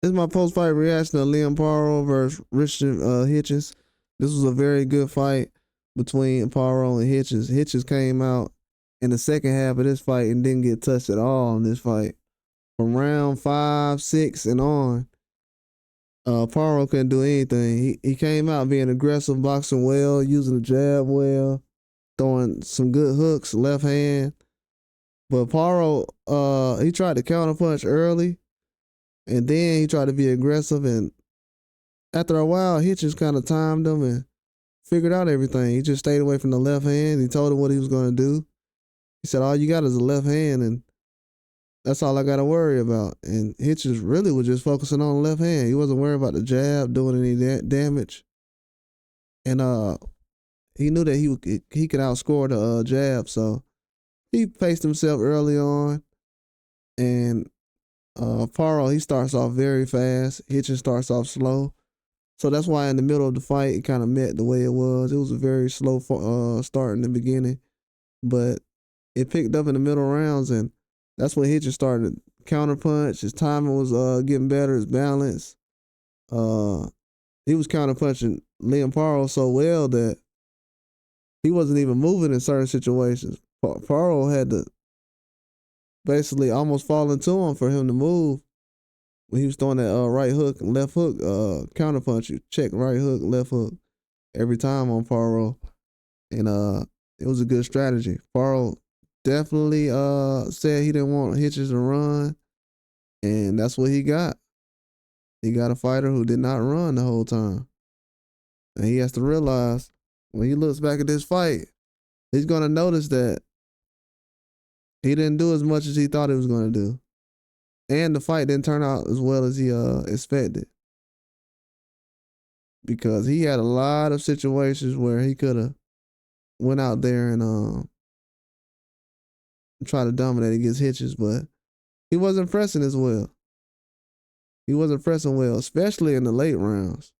This is my post-fight reaction to Liam Paro versus Richard Hitchins. This was a very good fight between Paro and Hitchins. Hitchins came out in the second half of this fight and didn't get touched at all in this fight. From round 5, 6, and on, Paro couldn't do anything. He came out being aggressive, boxing well, using the jab well, throwing some good hooks, left hand. But Paro, he tried to counterpunch early, and then he tried to be aggressive. And after a while, Hitchens kind of timed him and figured out everything. He just stayed away from the left hand. He told him what he was going to do. He said, all you got is a left hand, and that's all I got to worry about. And Hitchens really was just focusing on the left hand. He wasn't worried about the jab doing any damage. And he knew that he could outscore the jab, so he paced himself early on. And Paro, he starts off very fast. Hitchens starts off slow. So that's why in the middle of the fight, it kind of met the way it was. It was a very slow start in the beginning, but it picked up in the middle rounds, and that's when Hitchens started counterpunch. His timing was getting better, his balance. He was counterpunching Liam Paro so well that he wasn't even moving in certain situations. Paro had to basically almost fall into him for him to move when he was throwing that right hook, left hook, counterpunch. You check right hook, left hook every time on Paro, and it was a good strategy. Paro definitely said he didn't want Hitchens to run, and that's what he got. He got a fighter who did not run the whole time, and he has to realize when he looks back at this fight, he's gonna notice that he didn't do as much as he thought he was gonna do. And the fight didn't turn out as well as he expected. Because he had a lot of situations where he could have went out there and tried to dominate against Hitchens, but he wasn't pressing as well. He wasn't pressing well, especially in the late rounds.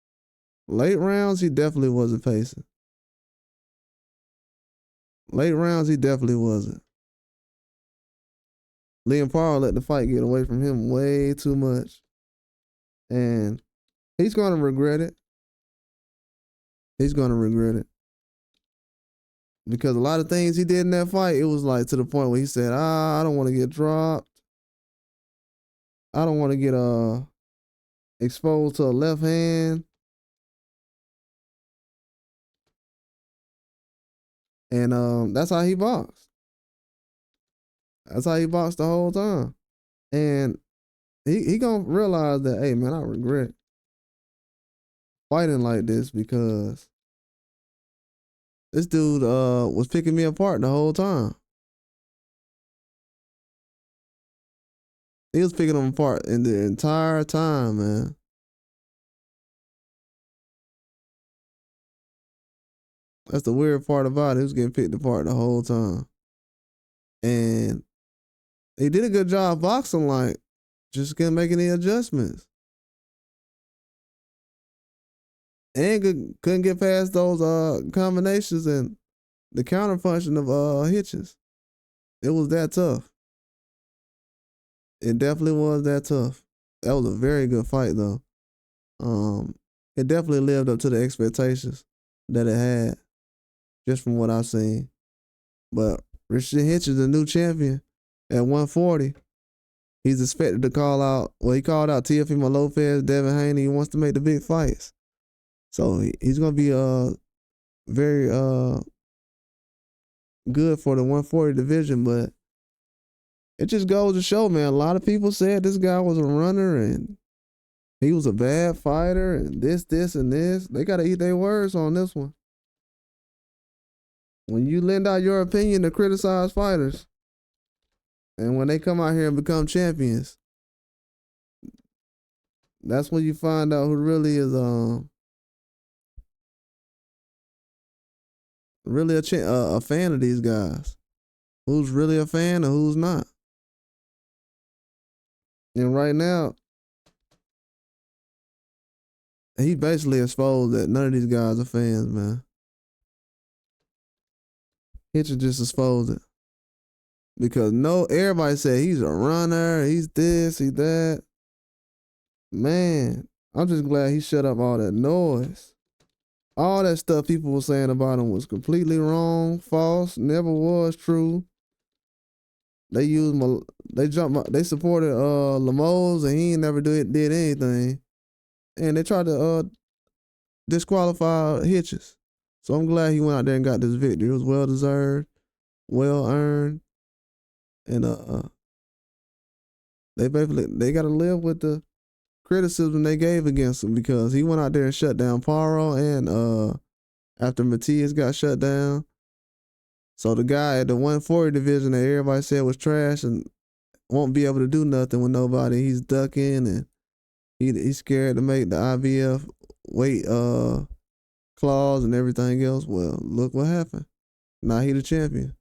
Late rounds, he definitely wasn't pacing. Late rounds, he definitely wasn't. Liam Paro let the fight get away from him way too much. And he's going to regret it. He's going to regret it. Because a lot of things he did in that fight, it was like to the point where he said, I don't want to get dropped. I don't want to get exposed to a left hand. And that's how he boxed. That's how he boxed the whole time. And he gonna realize that, hey man, I regret fighting like this because this dude was picking me apart the whole time. He was picking him apart in the entire time, man. That's the weird part about it. He was getting picked apart the whole time. And he did a good job boxing, like, just couldn't make any adjustments. And couldn't get past those combinations and the counterpunching of Hitchens. It was that tough. It definitely was that tough. That was a very good fight, though. It definitely lived up to the expectations that it had, just from what I've seen. But Richard Hitchens, the new champion at 140, he's expected to call out. Well, he called out Teofimo Lopez, Devin Haney. He wants to make the big fights, so he's gonna be very good for the 140 division. But it just goes to show, man. A lot of people said this guy was a runner and he was a bad fighter and this, and this. They gotta eat their words on this one. When you lend out your opinion to criticize fighters, and when they come out here and become champions, that's when you find out who really is really a fan of these guys. Who's really a fan and who's not. And right now, he basically exposed that none of these guys are fans, man. Hitchens just exposed it. Because everybody said he's a runner, he's this, he's that. Man, I'm just glad he shut up all that noise. All that stuff people were saying about him was completely wrong, false, never was true. They used they supported Lemos and he ain't never did anything. And they tried to disqualify Hitchins. So I'm glad he went out there and got this victory. It was well deserved, well earned. And they gotta live with the criticism they gave against him because he went out there and shut down Paro and after Matias got shut down. So the guy at the 140 division that everybody said was trash and won't be able to do nothing with nobody, he's ducking and he's scared to make the IBF weight clause and everything else. Well, look what happened. Now he the champion.